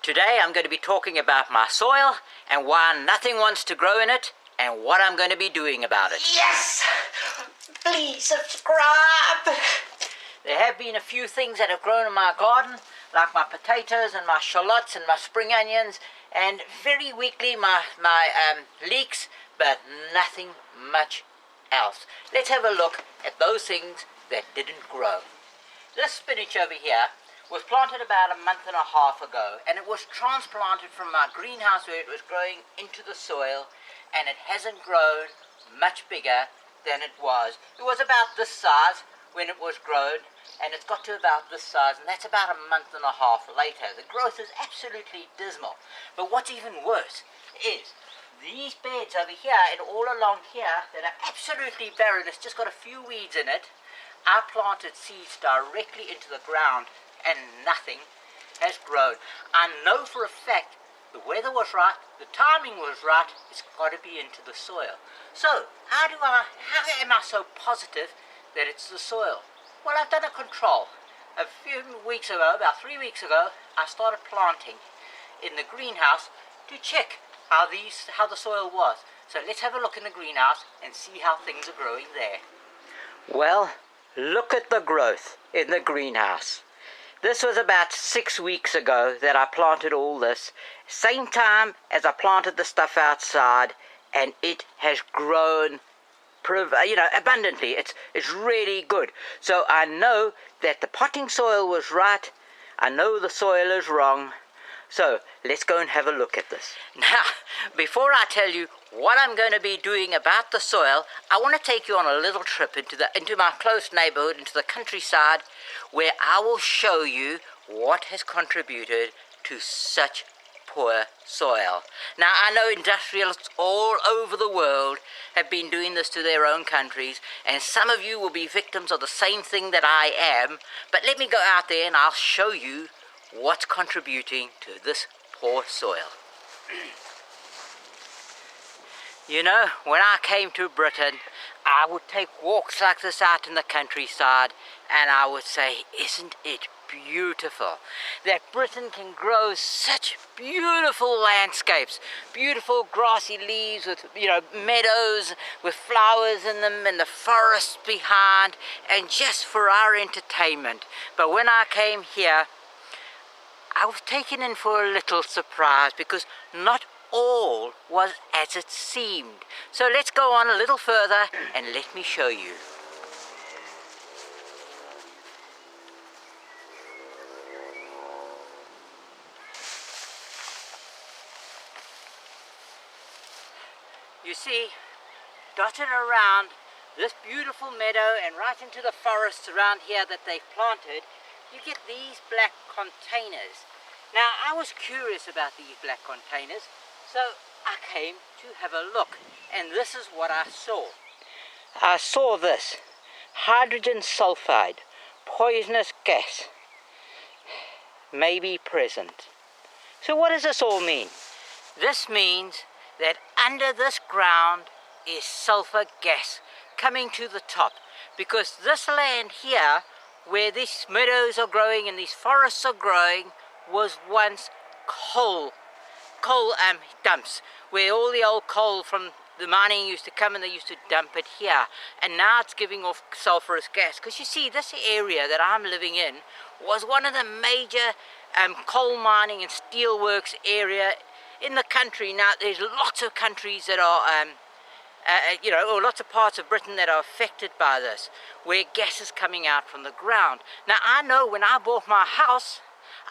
Today I'm going to be talking about my soil and why nothing wants to grow in it and what I'm going to be doing about it. Yes! Please subscribe! There have been a few things that have grown in my garden, like my potatoes and my shallots and my spring onions, and very weakly my leeks, but nothing much else. Let's have a look at those things that didn't grow. This spinach over here was planted about a month and a half ago, and it was transplanted from my greenhouse where it was growing into the soil, and it hasn't grown much bigger than it was. It was about this size when it was grown, and it's got to about this size, and that's about a month and a half later. The growth is absolutely dismal. But what's even worse is these beds over here and all along here that are absolutely barren, it's just got a few weeds in it. I planted seeds directly into the ground and nothing has grown. I know for a fact the weather was right, the timing was right, it's got to be into the soil. So how am I so positive that it's the soil? Well, I've done a control. A few weeks ago, about 3 weeks ago, I started planting in the greenhouse to check how the soil was. So let's have a look in the greenhouse and see how things are growing there. Well, look at the growth in the greenhouse. This was about 6 weeks ago that I planted all this. Same time as I planted the stuff outside, and it has grown abundantly. It's really good. So I know that the potting soil was right. I know the soil is wrong. So let's go and have a look at this. Now, before I tell you what I'm going to be doing about the soil, I want to take you on a little trip into my close neighbourhood, into the countryside, where I will show you what has contributed to such poor soil. Now, I know industrialists all over the world have been doing this to their own countries, and some of you will be victims of the same thing that I am, but let me go out there and I'll show you what's contributing to this poor soil. You know, when I came to Britain, I would take walks like this out in the countryside, and I would say, isn't it beautiful that Britain can grow such beautiful landscapes, beautiful grassy leaves with, meadows with flowers in them and the forests behind, and just for our entertainment. But when I came here, I was taken in for a little surprise, because not all was as it seemed. So let's go on a little further and let me show you. You see, dotted around this beautiful meadow and right into the forests around here that they've planted, you get these black containers. Now, I was curious about these black containers, so I came to have a look, and this is what I saw. I saw this, hydrogen sulfide, poisonous gas, may be present. So what does this all mean? This means that under this ground is sulfur gas coming to the top, because this land here, where these meadows are growing and these forests are growing, was once coal dumps, where all the old coal from the mining used to come and they used to dump it here, and now it's giving off sulfurous gas. Because you see, this area that I'm living in was one of the major coal mining and steelworks area in the country. Now, there's lots of countries that are or lots of parts of Britain that are affected by this, where gas is coming out from the ground. Now, I know when I bought my house,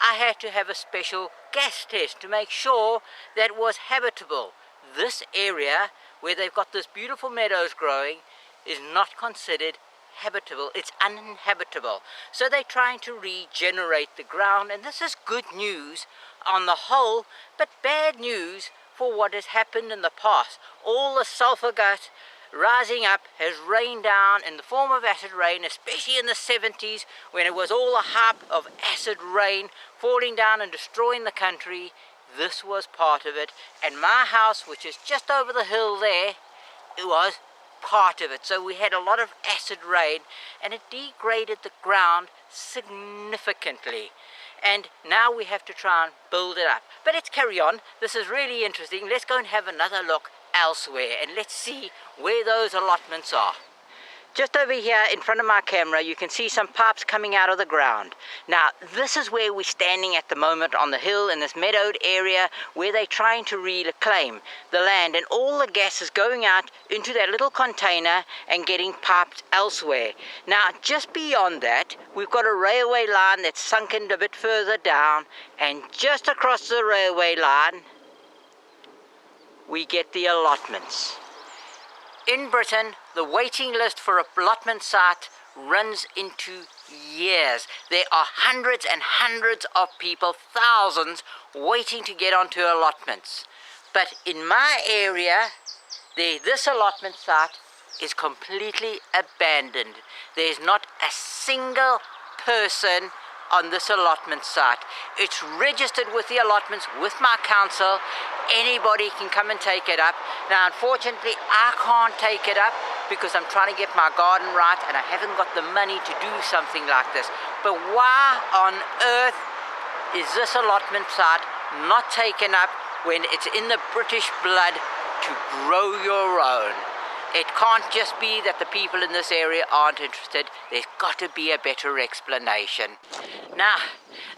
I had to have a special gas test to make sure that it was habitable. This area, where they've got this beautiful meadows growing, is not considered habitable. It's uninhabitable. So they're trying to regenerate the ground, and this is good news on the whole, but bad news for what has happened in the past. All the sulfur gas rising up has rained down in the form of acid rain, especially in the 70s, when it was all the hype of acid rain falling down and destroying the country. This was part of it, and my house, which is just over the hill there, it was part of it. So we had a lot of acid rain, and it degraded the ground significantly. and now we have to try and build it up. But let's carry on. This is really interesting. Let's go and have another look elsewhere, and let's see where those allotments are. Just over here in front of my camera, you can see some pipes coming out of the ground. Now, this is where we're standing at the moment on the hill in this meadowed area where they're trying to reclaim the land, and all the gas is going out into that little container and getting piped elsewhere. Now, just beyond that, we've got a railway line that's sunken a bit further down, and just across the railway line, we get the allotments. In Britain, the waiting list for a allotment site runs into years. There are hundreds and hundreds of people, thousands, waiting to get onto allotments. But in my area, this allotment site is completely abandoned. There's not a single person on this allotment site. It's registered with the allotments with my council. Anybody can come and take it up. Now, unfortunately, I can't take it up because I'm trying to get my garden right and I haven't got the money to do something like this. But why on earth is this allotment site not taken up when it's in the British blood to grow your own? It can't just be that the people in this area aren't interested. There's got to be a better explanation. Now,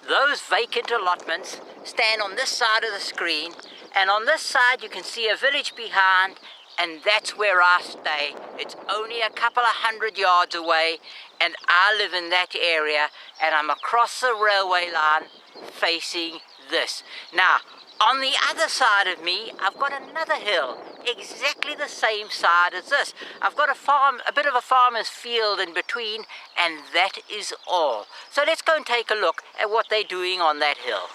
those vacant allotments stand on this side of the screen, and on this side you can see a village behind, and that's where I stay. It's only a couple of 100 yards away, and I live in that area, and I'm across the railway line facing this. Now, on the other side of me, I've got another hill, exactly the same side as this. I've got a farm, a bit of a farmer's field in between, and that is all. So let's go and take a look at what they're doing on that hill.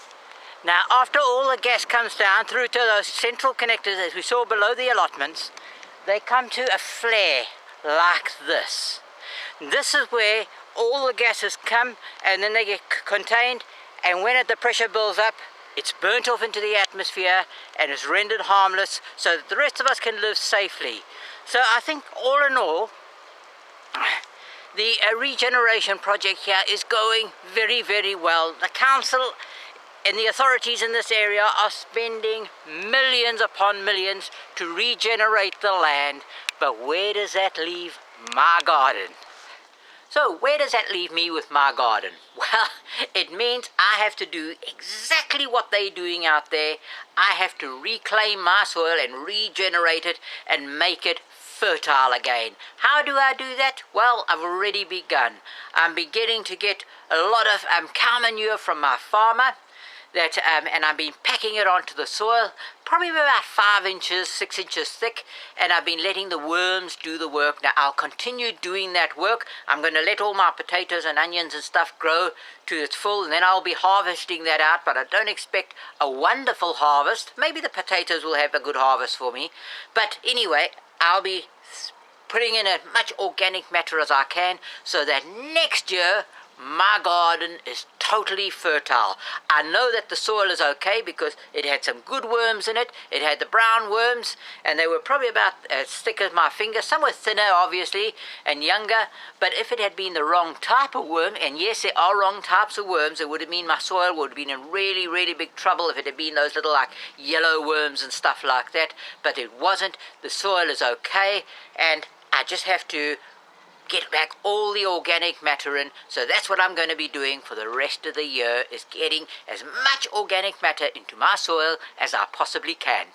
Now, after all the gas comes down through to those central connectors, as we saw below the allotments, they come to a flare like this. This is where all the gases come, and then they get contained, and when the pressure builds up, it's burnt off into the atmosphere and is rendered harmless so that the rest of us can live safely. So I think all in all, the regeneration project here is going very, very well. The council and the authorities in this area are spending millions upon millions to regenerate the land. But where does that leave my garden? So where does that leave me with my garden? Well, it means I have to do exactly what they're doing out there. I have to reclaim my soil and regenerate it and make it fertile again. How do I do that? Well, I've already begun. I'm beginning to get a lot of cow manure from my farmer. And I've been packing it onto the soil, probably about 5 inches, 6 inches thick, and I've been letting the worms do the work. Now, I'll continue doing that work. I'm going to let all my potatoes and onions and stuff grow to its full, and then I'll be harvesting that out, but I don't expect a wonderful harvest. Maybe the potatoes will have a good harvest for me, but anyway, I'll be putting in as much organic matter as I can so that next year my garden is totally fertile. I know that the soil is okay because it had some good worms in it. It had the brown worms, and they were probably about as thick as my finger. Some were thinner, obviously, and younger. But if it had been the wrong type of worm, and yes, there are wrong types of worms, it would have mean my soil would have been in really, really big trouble if it had been those little, like, yellow worms and stuff like that. But it wasn't. The soil is okay, and I just have to get back all the organic matter in. So that's what I'm going to be doing for the rest of the year, is getting as much organic matter into my soil as I possibly can.